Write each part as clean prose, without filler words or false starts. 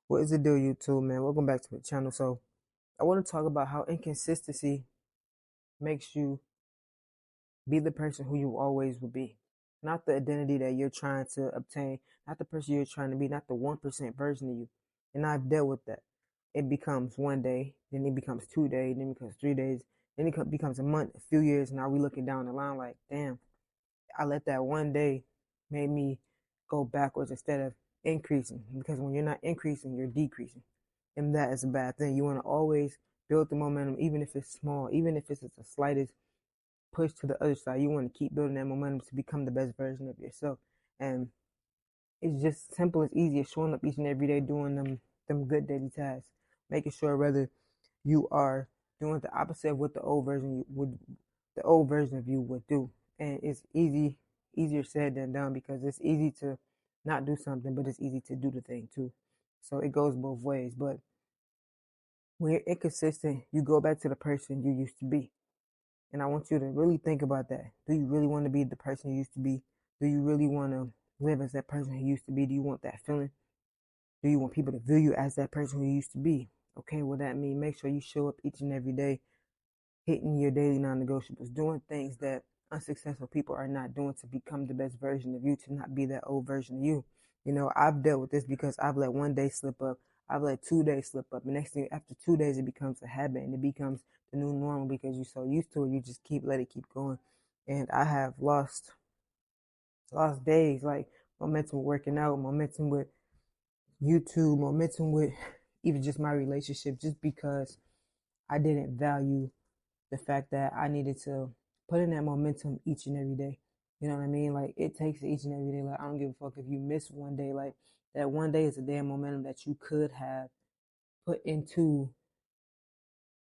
What is the deal, YouTube, man? Welcome back to the channel. So, I want to talk about how inconsistency makes you be the person who you always will be. Not the identity that you're trying to obtain, not the person you're trying to be, not the 1% version of you. And I've dealt with that. It becomes one day, then it becomes 2 days, then it becomes 3 days, then it becomes a month, a few years. Now we looking down the line like, damn, I let that one day made me go backwards instead of increasing. Because when you're not increasing, you're decreasing. And that is a bad thing. You want to always build the momentum, even if it's small, even if it's the slightest push to the other side. You want to keep building that momentum to become the best version of yourself. And it's just simple as easy as showing up each and every day doing them good daily tasks, making sure whether you are doing the opposite of what the old version of you would do. And it's easier said than done because it's easy to not do something, but it's easy to do the thing too. So it goes both ways. But when you're inconsistent, you go back to the person you used to be. And I want you to really think about that. Do you really want to be the person you used to be? Do you really want to live as that person who used to be? Do you want that feeling? Do you want people to view you as that person who you used to be? Okay, well, that means make sure you show up each and every day, hitting your daily non negotiables, doing things that unsuccessful people are not doing to become the best version of you, to not be that old version of you. You know, I've dealt with this because I've let one day slip up. I've let 2 days slip up. And next thing, after 2 days, it becomes a habit and it becomes the new normal because you're so used to it. You just let it keep going. And I have lost days, like momentum working out, momentum with YouTube, momentum with even just my relationship, just because I didn't value the fact that I needed to put in that momentum each and every day. You know what I mean? Like it takes each and every day. Like I don't give a fuck if you miss one day. Like that one day is a damn momentum that you put into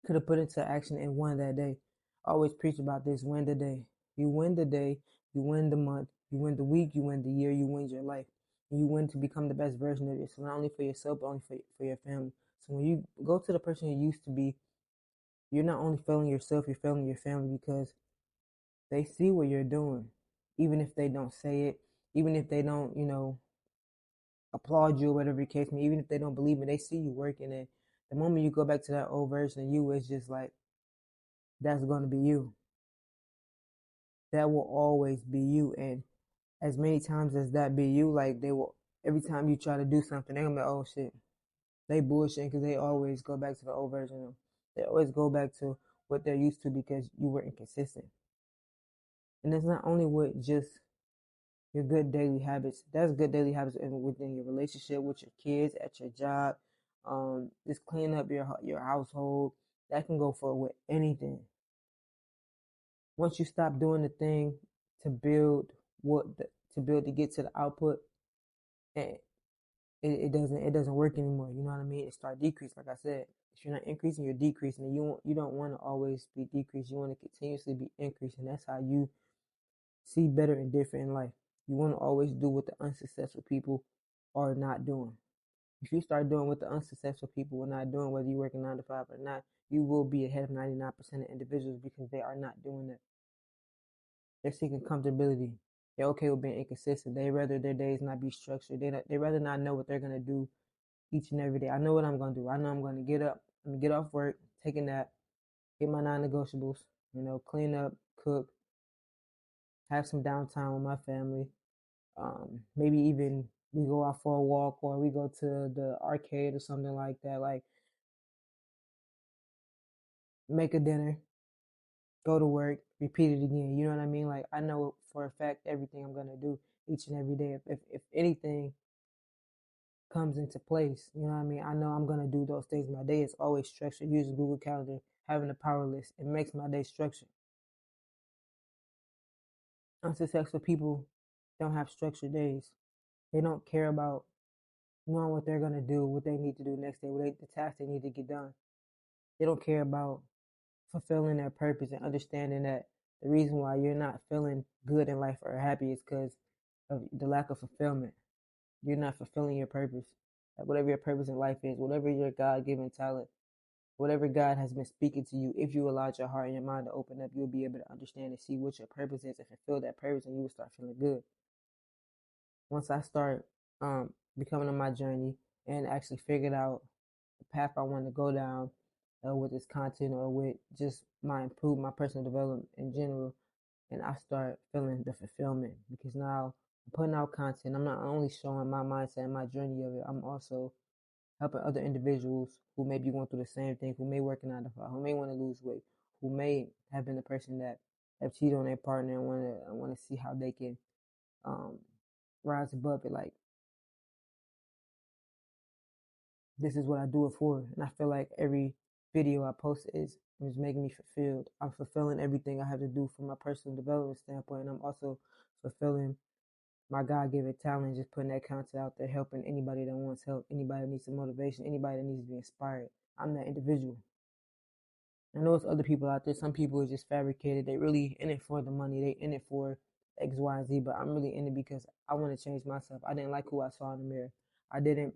could have put into action and won that day. I always preach about this: win the day. You win the day, you win the month, you win the week, you win the year, you win your life. And you win to become the best version of yourself, not only for yourself, but only for your family. So when you go to the person you used to be, you're not only failing yourself, you're failing your family because they see what you're doing, even if they don't say it, even if they don't, applaud you or whatever the case may, even if they don't believe it, they see you working. And the moment you go back to that old version of you, it's just like that's going to be you. That will always be you. And as many times as that be you, like they will, every time you try to do something, they're gonna be like, oh shit, they bullshit because they always go back to the old version of them. They always go back to what they're used to because you were inconsistent. And it's not only with just your good daily habits. That's good daily habits within your relationship with your kids, at your job. Just clean up your household. That can go for with anything. Once you stop doing the thing to build to build to get to the output, and it doesn't work anymore. You know what I mean? It start decrease. Like I said, if you're not increasing, you're decreasing. And you don't want to always be decreased. You want to continuously be increasing. That's how you see better and different in life. You want to always do what the unsuccessful people are not doing. If you start doing what the unsuccessful people are not doing, whether you're working 9 to 5 or not, you will be ahead of 99% of individuals because they are not doing that. They're seeking comfortability. They're okay with being inconsistent. They rather their days not be structured. They rather not know what they're gonna do each and every day. I know what I'm gonna do. I know I'm gonna get up. I'm gonna get off work, take a nap, get my non-negotiables. Clean up, cook, have some downtime with my family. Maybe even we go out for a walk or we go to the arcade or something like that. Like make a dinner, go to work, repeat it again. You know what I mean? Like I know for a fact everything I'm gonna do each and every day. If anything comes into place, you know what I mean? I know I'm gonna do those things. My day is always structured. Using Google Calendar, having a power list, it makes my day structured. Unsuccessful people don't have structured days. They don't care about knowing what they're gonna do, what they need to do next day, the tasks they need to get done. They don't care about fulfilling their purpose and understanding that the reason why you're not feeling good in life or happy is because of the lack of fulfillment. You're not fulfilling your purpose. Like whatever your purpose in life is, whatever your God given talent, whatever God has been speaking to you, if you allowed your heart and your mind to open up, you'll be able to understand and see what your purpose is and fulfill that purpose, and you will start feeling good. Once I start becoming on my journey and actually figured out the path I wanted to go down with this content or with just my personal development in general. And I start feeling the fulfillment because now I'm putting out content. I'm not only showing my mindset and my journey of it, I'm also helping other individuals who may be going through the same thing, who may work in 9 to 5, who may want to lose weight, who may have been the person that have cheated on their partner and want to see how they can um, rise above it. Like, this is what I do it for, and I feel like every video I post is making me fulfilled. I'm fulfilling everything I have to do from my personal development standpoint, and I'm also fulfilling my God-given talent, just putting that content out there, helping anybody that wants help, anybody that needs some motivation, anybody that needs to be inspired. I'm that individual. I know it's other people out there. Some people are just fabricated. They really in it for the money. They in it for X, Y, and Z. But I'm really in it because I want to change myself. I didn't like who I saw in the mirror. I didn't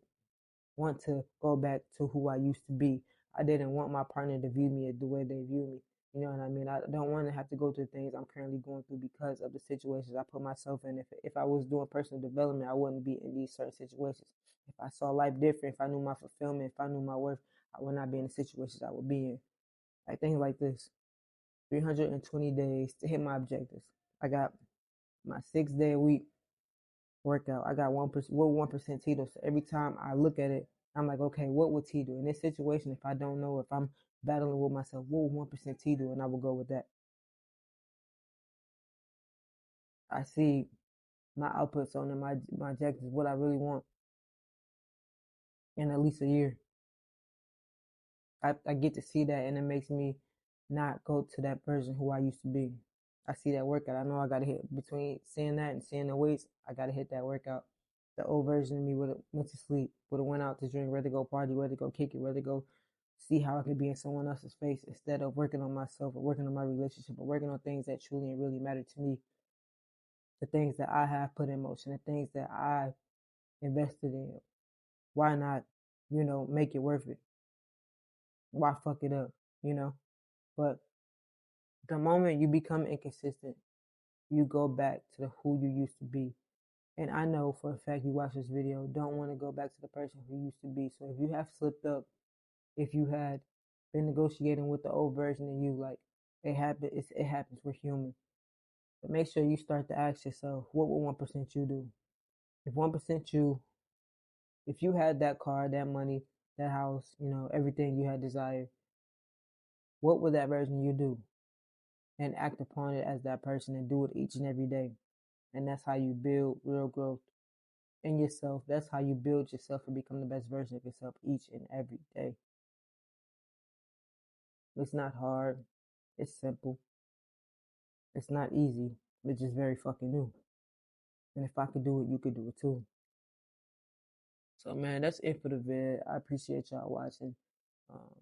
want to go back to who I used to be. I didn't want my partner to view me the way they view me. You know what I mean? I don't want to have to go through things I'm currently going through because of the situations I put myself in. If I was doing personal development, I wouldn't be in these certain situations. If I saw life different, if I knew my fulfillment, if I knew my worth, I would not be in the situations I would be in. Like things like this. 320 days to hit my objectives. I got my 6 day a week workout. I got 1%, what 1% T do. So every time I look at it, I'm like, okay, what would T do in this situation? If I don't know, if I'm battling with myself, what would 1% T do? And I will go with that. I see my outputs on my objectives, what I really want in at least a year. I get to see that, and it makes me not go to that version who I used to be. I see that workout. I know I got to hit between seeing that and seeing the weights. I got to hit that workout. The old version of me would have went to sleep, would have went out to drink, ready to go party, ready to go kick it, ready to go see how I could be in someone else's face instead of working on myself or working on my relationship or working on things that truly and really matter to me. The things that I have put in motion, the things that I invested in. Why not, make it worth it? Why fuck it up, you know? But the moment you become inconsistent, you go back to who you used to be. And I know for a fact you watch this video, don't want to go back to the person who you used to be. So if you have slipped up, if you had been negotiating with the old version of you, like it happens. We're human. But make sure you start to ask yourself, what would 1% you do? If 1% you, if you had that car, that money, that house, everything you had desired, what would that version you do? And act upon it as that person and do it each and every day. And that's how you build real growth in yourself. That's how you build yourself and become the best version of yourself each and every day. It's not hard. It's simple. It's not easy. It's just very fucking new. And if I could do it, you could do it too. So man, that's it for the vid. I appreciate y'all watching. Um,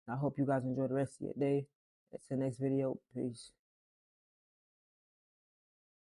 I hope you guys enjoy the rest of your day. It's the next video. Peace.